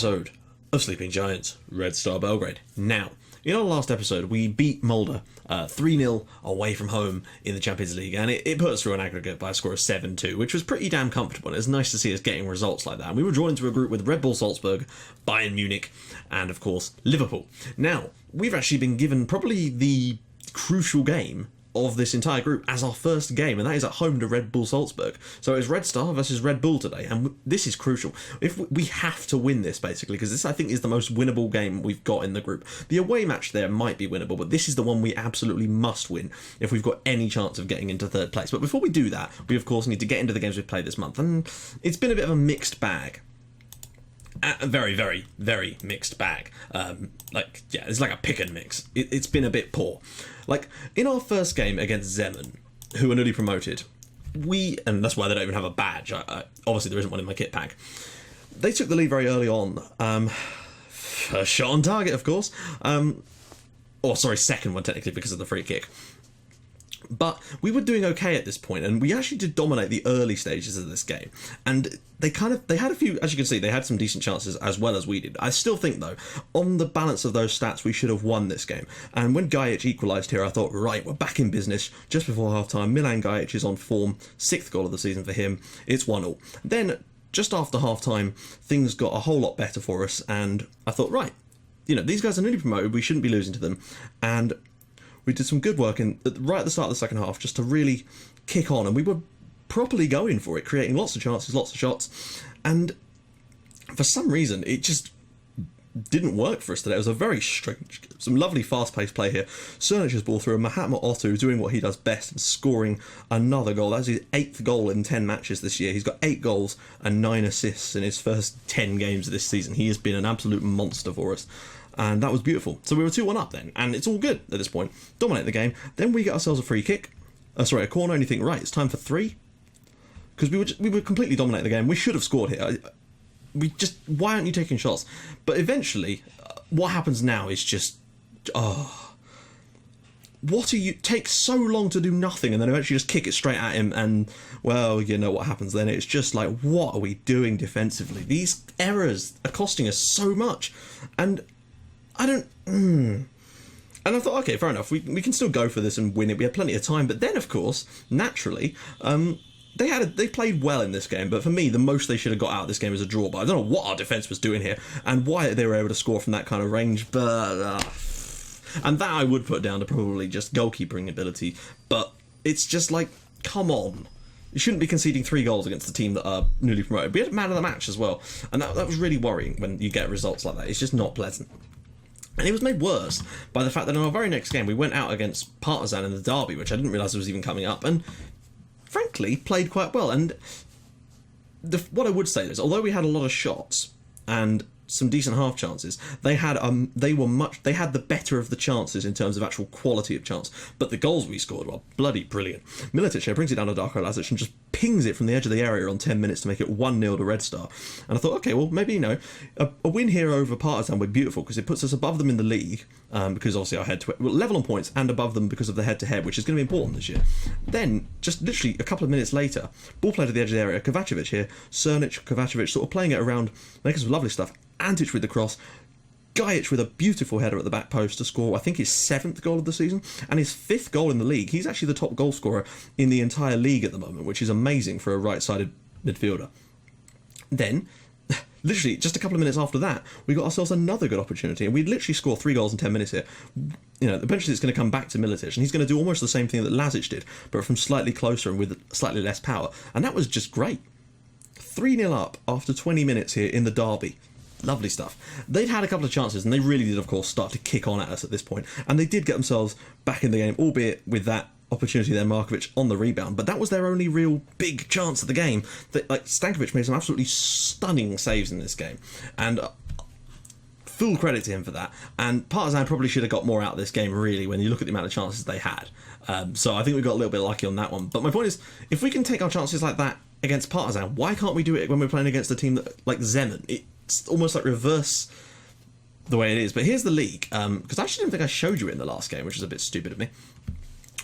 episode of Sleeping Giants, Red Star Belgrade. Now, in our last episode, we beat Mulder 3-0 away from home in the Champions League, and it put us through an aggregate by a score of 7-2, which was pretty damn comfortable, and it's nice to see us getting results like that. And we were drawn into a group with Red Bull Salzburg, Bayern Munich, and, of course, Liverpool. Now, we've actually been given probably the crucial game of this entire group as our first game, and that is at home to Red Bull Salzburg. So it's Red Star versus Red Bull today, and this is crucial. If we have to win this, basically, because this, I think, is the most winnable game we've got in the group. The away match there might be winnable, but this is the one we absolutely must win if we've got any chance of getting into third place. But before we do that, we of course need to get into the games we've played this month, and it's been a bit of a mixed bag. A very, very, very mixed bag. It's like a pick and mix. It's been a bit poor. Like, in our first game against Zemun, who are newly promoted, and that's why they don't even have a badge. Obviously, there isn't one in my kit pack. They took the lead very early on. First shot on target, of course. Second one, technically, because of the free kick. But we were doing okay at this point, and we actually did dominate the early stages of this game. And they had a few, as you can see, they had some decent chances as well as we did. I still think, though, on the balance of those stats, we should have won this game. And when Gajic equalised here, I thought, right, we're back in business. Just before half-time, Milan Gajic is on form, 6th goal of the season for him. It's 1-1. Then, just after half-time, things got a whole lot better for us, and I thought, right, these guys are newly promoted, we shouldn't be losing to them. And we did some good work right at the start of the second half just to really kick on, and we were properly going for it, creating lots of chances, lots of shots, and for some reason it just didn't work for us today. It was a very strange, some lovely fast-paced play here. Cernic's ball through, Mahatma Otto doing what he does best and scoring another goal. That's his 8th goal in 10 matches this year. He's got 8 goals and 9 assists in his first 10 games of this season. He has been an absolute monster for us. And that was beautiful. So we were 2-1 up then, and it's all good at this point. Dominate the game. Then we get ourselves a free kick. A corner, and you think, right, it's time for 3? Because we were completely dominating the game. We should have scored here. Why aren't you taking shots? But eventually, what happens now is just, takes so long to do nothing, and then eventually just kick it straight at him, and, well, you know what happens then. It's just like, what are we doing defensively? These errors are costing us so much, and And I thought, okay, fair enough, we can still go for this and win it. We had plenty of time. But then, of course, naturally, they played well in this game. But for me, the most they should have got out of this game is a draw. But I don't know what our defence was doing here and why they were able to score from that kind of range. But and that I would put down to probably just goalkeeping ability. But it's just like, come on. You shouldn't be conceding 3 goals against the team that are newly promoted. We had a man of the match as well. And that was really worrying when you get results like that. It's just not pleasant. And it was made worse by the fact that in our very next game, we went out against Partizan in the derby, which I didn't realise was even coming up, and frankly, played quite well. And what I would say is, although we had a lot of shots and some decent half chances, they had the better of the chances in terms of actual quality of chance. But the goals we scored were bloody brilliant. Militic here brings it down to Darko Lazic and just pings it from the edge of the area on 10 minutes to make it 1-0 to Red Star. And I thought, okay, well, maybe, a win here over Partizan would be beautiful because it puts us above them in the league, because obviously our level on points and above them because of the head-to-head, which is going to be important this year. Then, just literally a couple of minutes later, ball played to the edge of the area, Kovacevic here, Cernic, Kovacevic sort of playing it around, making some lovely stuff, Antic with the cross, Gajic with a beautiful header at the back post to score, I think, his 7th goal of the season, and his 5th goal in the league. He's actually the top goal scorer in the entire league at the moment, which is amazing for a right-sided midfielder. Then, literally, just a couple of minutes after that, we got ourselves another good opportunity, and we'd literally score 3 goals in 10 minutes here. Eventually it's going to come back to Militic, and he's going to do almost the same thing that Lazic did, but from slightly closer and with slightly less power, and that was just great. 3-0 up after 20 minutes here in the derby. Lovely stuff. They'd had a couple of chances, and they really did, of course, start to kick on at us at this point. And they did get themselves back in the game, albeit with that opportunity there, Markovic on the rebound. But that was their only real big chance of the game. Stankovic made some absolutely stunning saves in this game. And full credit to him for that. And Partizan probably should have got more out of this game, really, when you look at the amount of chances they had. So I think we got a little bit lucky on that one. But my point is, if we can take our chances like that against Partizan, why can't we do it when we're playing against a team like Zemun? It's almost like reverse the way it is. But here's the league, because I actually didn't think I showed you it in the last game, which is a bit stupid of me.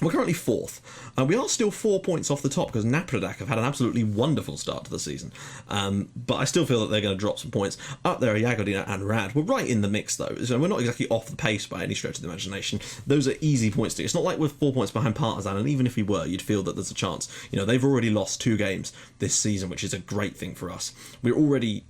We're currently 4th. We are still 4 points off the top because Napradak have had an absolutely wonderful start to the season. But I still feel that they're going to drop some points. Up there are Jagodina and Rad. We're right in the mix though, so we're not exactly off the pace by any stretch of the imagination. Those are easy points to get. It's not like we're 4 points behind Partizan, and even if we were, you'd feel that there's a chance. They've already lost 2 games this season, which is a great thing for us. We're already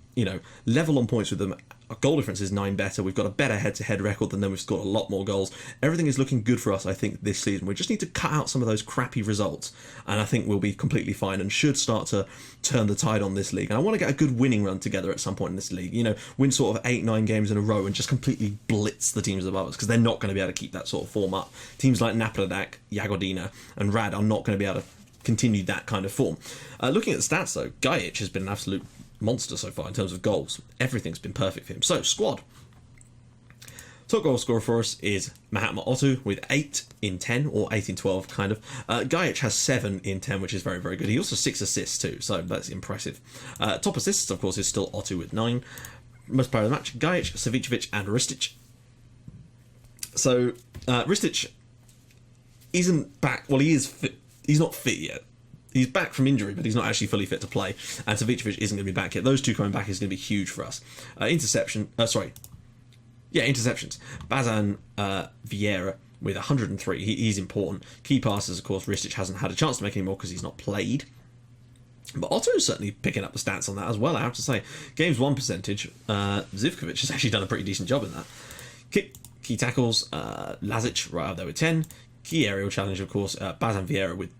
level on points with them. Our goal difference is 9 better. We've got a better head-to-head record than them. We've scored a lot more goals. Everything is looking good for us, I think, this season. We just need to cut out some of those crappy results, and I think we'll be completely fine and should start to turn the tide on this league. And I want to get a good winning run together at some point in this league. Win sort of 8-9 games in a row and just completely blitz the teams above us, because they're not going to be able to keep that sort of form up. Teams like Napradak, Jagodina, and Rad are not going to be able to continue that kind of form. Looking at the stats, though, Gajic has been an absolute monster so far in terms of goals. Everything's been perfect for him. So, squad. Top goal scorer for us is Mahatma Otu with 8 in 10, or 8 in 12, kind of. Gajic has 7 in 10, which is very, very good. He also has 6 assists too, so that's impressive. Top assists, of course, is still Otu with 9. Most player of the match, Gajic, Savicevic, and Ristic. So, Ristic isn't back. Well, he is fit. He's not fit yet. He's back from injury, but he's not actually fully fit to play. And Savicevic isn't going to be back yet. Those two coming back is going to be huge for us. Interceptions. Bazan Vieira with 103. He's important. Key passes, of course, Ristic hasn't had a chance to make any more because he's not played. But Otto is certainly picking up the stats on that as well, I have to say. Games won percentage. Zivkovic has actually done a pretty decent job in that. Key tackles. Lazic right up there with 10. Key aerial challenge, of course. Bazan Vieira with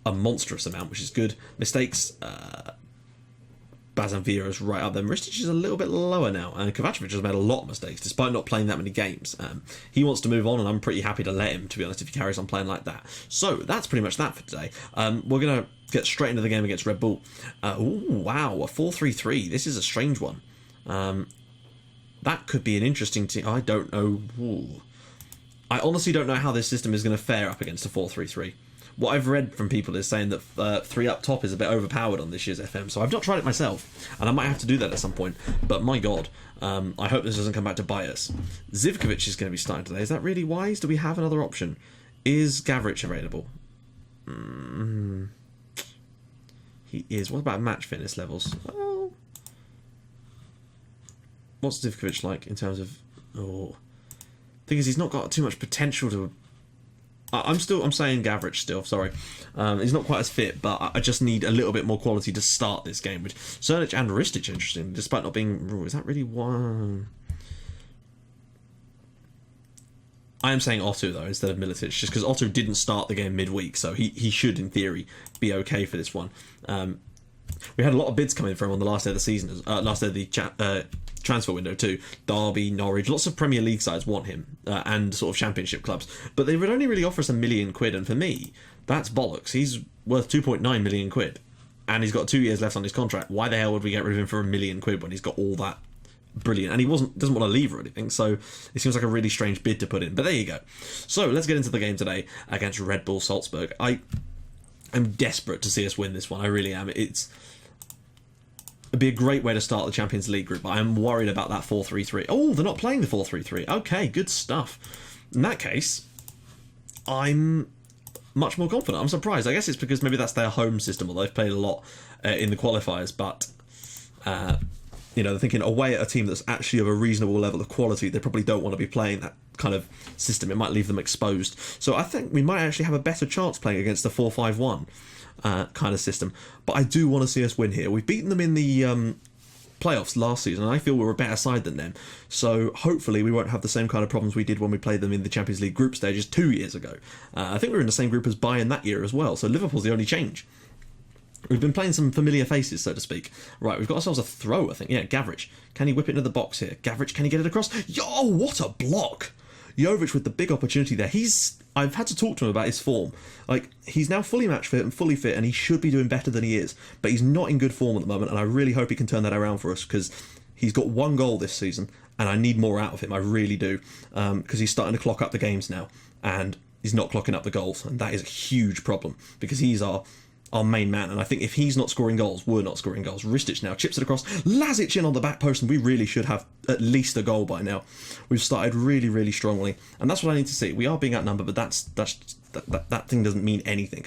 a monstrous amount, which is good. Mistakes, Bazan Vieira's right up there. Ristic is a little bit lower now, and Kovacevic has made a lot of mistakes, despite not playing that many games. He wants to move on, and I'm pretty happy to let him, to be honest, if he carries on playing like that. So, that's pretty much that for today. We're going to get straight into the game against Red Bull. Ooh, wow, a 4-3-3. This is a strange one. That could be an interesting team. I don't know. Ooh. I honestly don't know how this system is going to fare up against a 4-3-3. What I've read from people is saying that 3 up top is a bit overpowered on this year's FM, so I've not tried it myself, and I might have to do that at some point, but my god, I hope this doesn't come back to bite us. Zivkovic is going to be starting today. Is that really wise? Do we have another option? Is Gavric available? He is. What about match fitness levels? Well, what's Zivkovic like in terms of... Oh, thing is, he's not got too much potential to... I'm saying Gavric still, sorry. He's not quite as fit, but I just need a little bit more quality to start this game. Which Cernic and Ristic, interesting, despite not being... Is that really one? I am saying Otto, though, instead of Militic, just because Otto didn't start the game midweek, so he should, in theory, be okay for this one. We had a lot of bids coming from on the last day of the season, last day of the transfer window too. Derby, Norwich, lots of Premier League sides want him, and sort of Championship clubs, but they would only really offer us £1 million, and for me, that's bollocks. He's worth 2.9 million quid, and he's got 2 years left on his contract. Why the hell would we get rid of him for £1 million when he's got all that? Brilliant, and he doesn't want to leave or anything, so it seems like a really strange bid to put in, but there you go. So let's get into the game today against Red Bull Salzburg. I'm desperate to see us win this one. I really am. It'd be a great way to start the Champions League group, but I'm worried about that 4-3-3. Oh, they're not playing the 4-3-3. Okay, good stuff. In that case, I'm much more confident. I'm surprised. I guess it's because maybe that's their home system, although they've played a lot in the qualifiers, but they're thinking away at a team that's actually of a reasonable level of quality. They probably don't want to be playing that kind of system. It might leave them exposed. So I think we might actually have a better chance playing against the 4-5-1 kind of system. But I do want to see us win here. We've beaten them in the playoffs last season, and I feel we're a better side than them. So hopefully we won't have the same kind of problems we did when we played them in the Champions League group stages 2 years ago. I think we were in the same group as Bayern that year as well. So Liverpool's the only change. We've been playing some familiar faces, so to speak. Right, we've got ourselves a throw, I think. Yeah, Gavric. Can he whip it into the box here? Gavric, can he get it across? Yo, what a block! Jovic with the big opportunity there. I've had to talk to him about his form. Like, he's now fully match fit and fully fit, and he should be doing better than he is. But he's not in good form at the moment, and I really hope he can turn that around for us, because he's got 1 goal this season, and I need more out of him. I really do. Because he's starting to clock up the games now, and he's not clocking up the goals, and that is a huge problem, because he's our main man, and I think if he's not scoring goals, we're not scoring goals. Ristic now chips it across, Lazic in on the back post, and we really should have at least a goal by now. We've started really, really strongly, and that's what I need to see. We are being outnumbered, but that's that thing doesn't mean anything.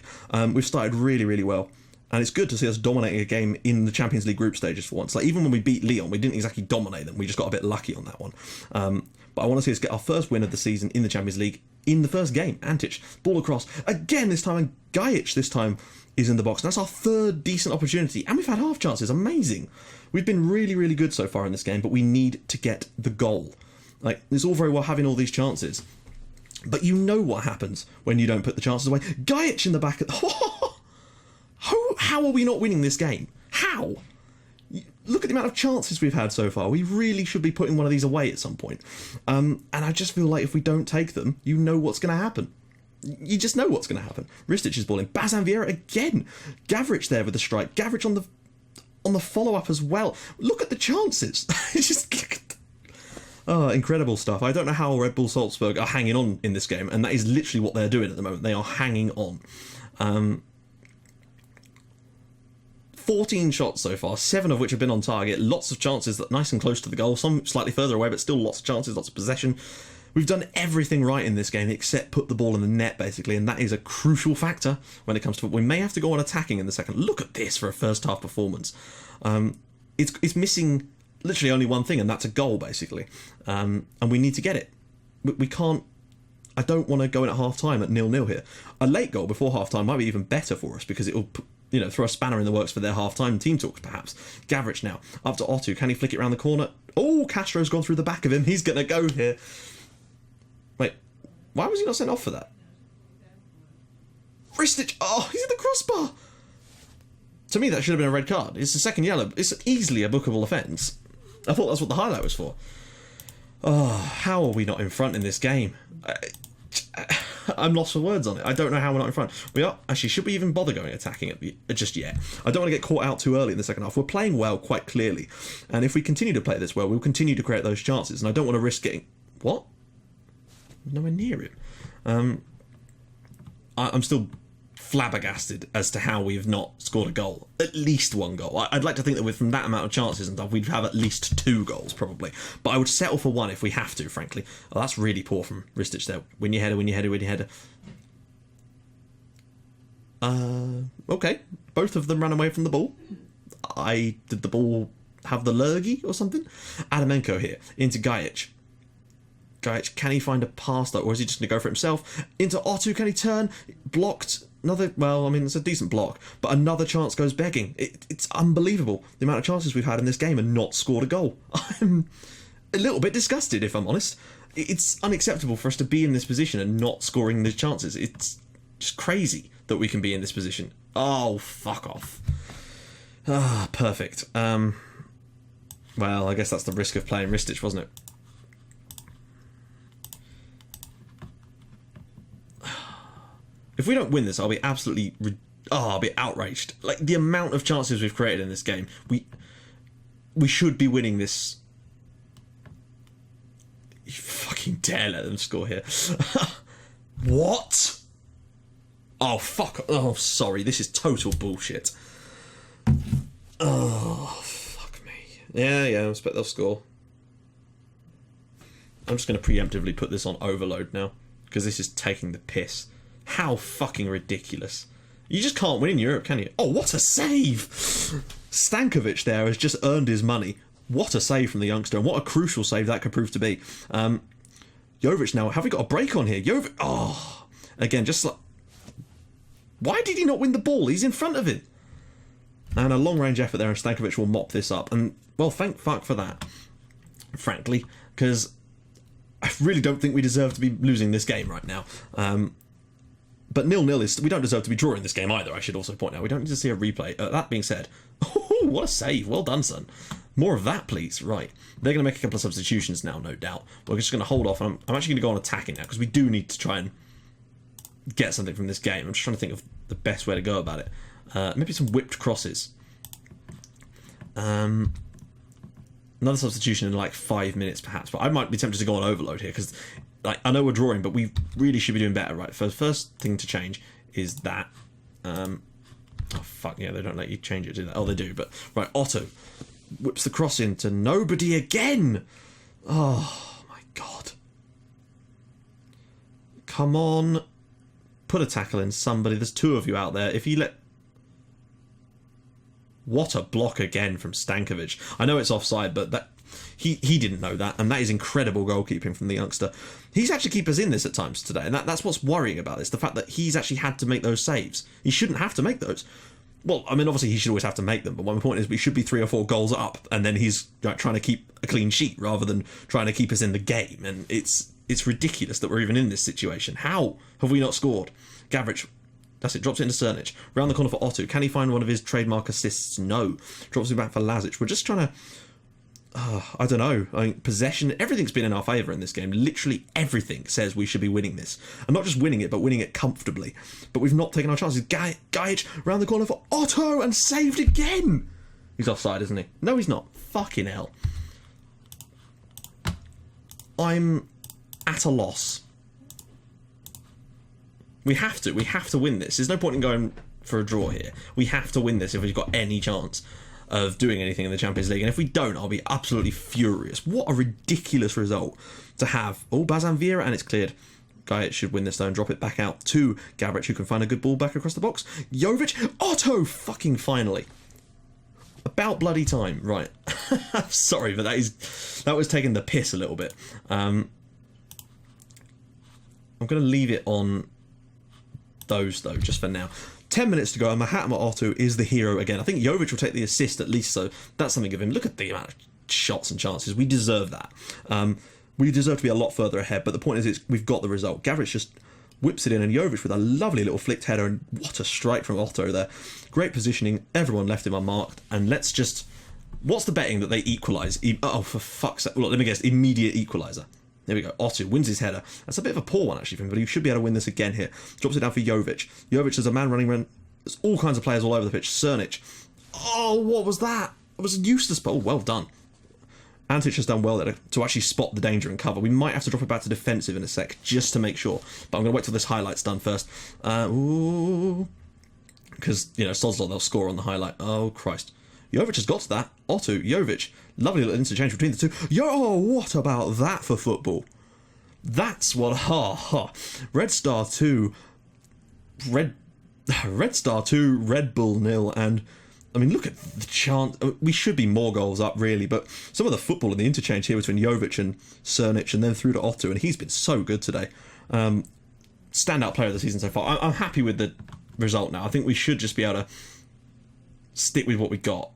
We've started really, really well. And it's good to see us dominating a game in the Champions League group stages for once. Like, even when we beat Lyon, we didn't exactly dominate them. We just got a bit lucky on that one. But I want to see us get our first win of the season in the Champions League in the first game. Antic, ball across. Again this time, and Gajic this time is in the box. And that's our third decent opportunity. And we've had half chances. Amazing. We've been really, really good so far in this game, but we need to get the goal. Like, it's all very well having all these chances, but you know what happens when you don't put the chances away. Gajic in the back. How are we not winning this game? How? Look at the amount of chances we've had so far. We really should be putting one of these away at some point. And I just feel like if we don't take them, you know what's going to happen. You just know what's going to happen. Ristic is balling. Bazan Vieira again. Gavric there with the strike. Gavric on the follow-up as well. Look at the chances. It's just... Oh, incredible stuff. I don't know how Red Bull Salzburg are hanging on in this game, and that is literally what they're doing at the moment. They are hanging on. 14 shots so far, 7 of which have been on target. Lots of chances that nice and close to the goal. Some slightly further away, but still lots of chances, lots of possession. We've done everything right in this game except put the ball in the net, basically, and that is a crucial factor when it comes to it. We may have to go on attacking in the second. Look at this for a first-half performance. It's missing literally only one thing, and that's a goal, basically. And we need to get it. We can't... I don't want to go in at half-time at 0-0 here. A late goal before half-time might be even better for us, because it'll... throw a spanner in the works for their half-time team talks, perhaps. Gavric now, up to Otto. Can he flick it around the corner? Oh, Castro's gone through the back of him. He's going to go here. Wait, why was he not sent off for that? Ristic, oh, he's at the crossbar. To me, that should have been a red card. It's the second yellow. It's easily a bookable offence. I thought that's what the highlight was for. Oh, how are we not in front in this game? I'm lost for words on it. I don't know how we're not in front. We are actually. Should we even bother going attacking it just yet? I don't want to get caught out too early in the second half. We're playing well, quite clearly, and if we continue to play this well, we'll continue to create those chances. And I don't want to risk getting what? Nowhere near him. I'm still flabbergasted as to how we've not scored a goal. At least one goal. I'd like to think that from that amount of chances and stuff, we'd have at least 2 goals, probably. But I would settle for 1 if we have to, frankly. Oh, that's really poor from Ristic there. Win your header, win your header, win your header. Okay. Both of them ran away from the ball. Did the ball have the lurgy or something? Adamenko here, into Gajic. Gajic, can he find a pass though, or is he just going to go for himself? Into Otto, can he turn? Blocked. Another, well, I mean, it's a decent block, but another chance goes begging. It's unbelievable, the amount of chances we've had in this game and not scored a goal. I'm a little bit disgusted, if I'm honest. It's unacceptable for us to be in this position and not scoring the chances. It's just crazy that we can be in this position. Oh, fuck off. Ah, perfect. Well, I guess that's the risk of playing Ristic, wasn't it? If we don't win this, I'll be absolutely... I'll be outraged. Like, the amount of chances we've created in this game. We should be winning this. You fucking dare let them score here. What? Oh, fuck. Oh, sorry. This is total bullshit. Oh, fuck me. Yeah, I expect they'll score. I'm just going to preemptively put this on overload now, because this is taking the piss. How fucking ridiculous. You just can't win in Europe, can you? Oh, what a save! Stankovic there has just earned his money. What a save from the youngster, and what a crucial save that could prove to be. Jovic now, have we got a break on here? Jovic, oh, again, just like... Why did he not win the ball? He's in front of him. And a long-range effort there, and Stankovic will mop this up. And, well, thank fuck for that, frankly, because I really don't think we deserve to be losing this game right now. But 0-0 is... We don't deserve to be drawing this game either, I should also point out. We don't need to see a replay. That being said... Oh, what a save. Well done, son. More of that, please. Right. They're going to make a couple of substitutions now, no doubt. We're just going to hold off. I'm actually going to go on attacking now, because we do need to try and get something from this game. I'm just trying to think of the best way to go about it. Maybe some whipped crosses. Another substitution in like 5 minutes, perhaps. But I might be tempted to go on overload here, because... Like, I know we're drawing, but we really should be doing better, right? First thing to change is that... oh, fuck, yeah, they don't let you change it, do they? Oh, they do, but... Right, Otto whips the cross into nobody again! Oh, my God. Come on. put a tackle in somebody. There's two of you out there. If you let... What a block again from Stankovic. I know it's offside, but that he didn't know that, and that is incredible goalkeeping from the youngster. He's actually kept us in this at times today, and that's what's worrying about this, the fact that he's actually had to make those saves. He shouldn't have to make those. Well, I mean, obviously he should always have to make them, but my point is we should be 3 or 4 goals up, and then he's trying to keep a clean sheet rather than trying to keep us in the game, and it's ridiculous that we're even in this situation. How have we not scored? Gavrich, that's it, drops it into Cernic. Round the corner for Otto. Can he find one of his trademark assists? No. Drops it back for Lazic. We're just trying to... I don't know. I mean, possession, everything's been in our favour in this game. Literally everything says we should be winning this. And not just winning it, but winning it comfortably. But we've not taken our chances. Gajic round the corner for Otto and saved again! He's offside, isn't he? No, he's not. Fucking hell. I'm at a loss. We have to win this. There's no point in going for a draw here. We have to win this if we've got any chance of doing anything in the Champions League. And if we don't, I'll be absolutely furious. What a ridiculous result to have. Oh, Bazan Vieira, and it's cleared. Gajic should win this though and drop it back out to Gavrich, who can find a good ball back across the box. Jovic, Otto, fucking finally. About bloody time, right. Sorry, but that was taking the piss a little bit. I'm going to leave it on those though, just for now. 10 minutes to go, and Mahatma Otto is the hero again. I think Jovic will take the assist at least, so that's something of him. Look at the amount of shots and chances. We deserve that. We deserve to be a lot further ahead, but the point is we've got the result. Gavrich just whips it in, and Jovic with a lovely little flicked header, and what a strike from Otto there. Great positioning, everyone left him unmarked, and let's just... What's the betting that they equalise? Oh, for fuck's sake. Well, let me guess, immediate equaliser. There we go. Otto wins his header. That's a bit of a poor one, actually, for him, but he should be able to win this again here. Drops it down for Jovic. Jovic is a man running around. There's all kinds of players all over the pitch. Cernic. Oh, what was that? It was a useless... Oh, well done. Antic has done well there to actually spot the danger and cover. We might have to drop it back to defensive in a sec, just to make sure. But I'm going to wait till this highlight's done first. Because, you know, Soslo, they'll score on the highlight. Oh, Christ. Jovic has got to that. Otto, Jovic. Lovely little interchange between the two. What about that for football? That's what... Red Star 2... Red Star 2, Red Bull 0, and... I mean, look at the chance. We should be more goals up, really, but some of the football in the interchange here between Jovic and Cernic, and then through to Otto, and he's been so good today. Standout player of the season so far. I'm happy with the result now. I think we should just be able to stick with what we got.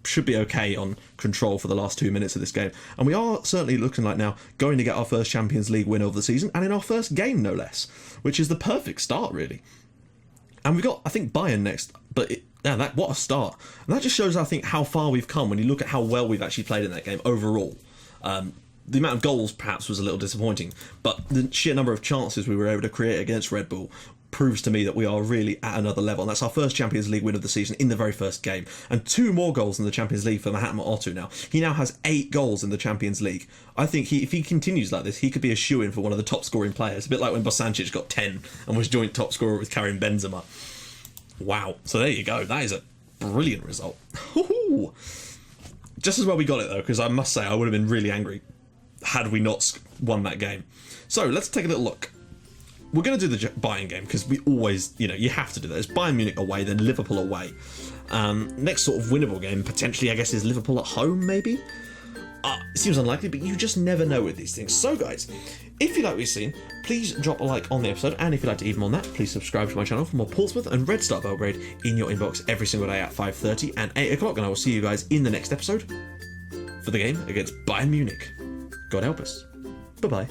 Should be okay on control for the last 2 minutes of this game. And we are certainly looking like now going to get our first Champions League win of the season, and in our first game, no less, which is the perfect start, really. And we've got, I think, Bayern next, but what a start. And that just shows, I think, how far we've come when you look at how well we've actually played in that game overall. The amount of goals, perhaps, was a little disappointing, but the sheer number of chances we were able to create against Red Bull proves to me that we are really at another level. And that's our first Champions League win of the season in the very first game. And 2 more goals in the Champions League for Mahatma Otto now. He now has 8 goals in the Champions League. I think if he continues like this, he could be a shoo-in for one of the top scoring players. A bit like when Bosancic got 10 and was joint top scorer with Karim Benzema. Wow. So there you go. That is a brilliant result. Just as well we got it, though, because I must say I would have been really angry had we not won that game. So let's take a little look. We're going to do the Bayern game because we always, you have to do that. It's Bayern Munich away, then Liverpool away. Next sort of winnable game, potentially, I guess, is Liverpool at home, maybe? It seems unlikely, but you just never know with these things. So, guys, if you like what you've seen, please drop a like on the episode, and if you'd like to even on that, please subscribe to my channel for more Portsmouth and Red Star Belgrade in your inbox every single day at 5:30 and 8 o'clock, and I will see you guys in the next episode for the game against Bayern Munich. God help us. Bye-bye.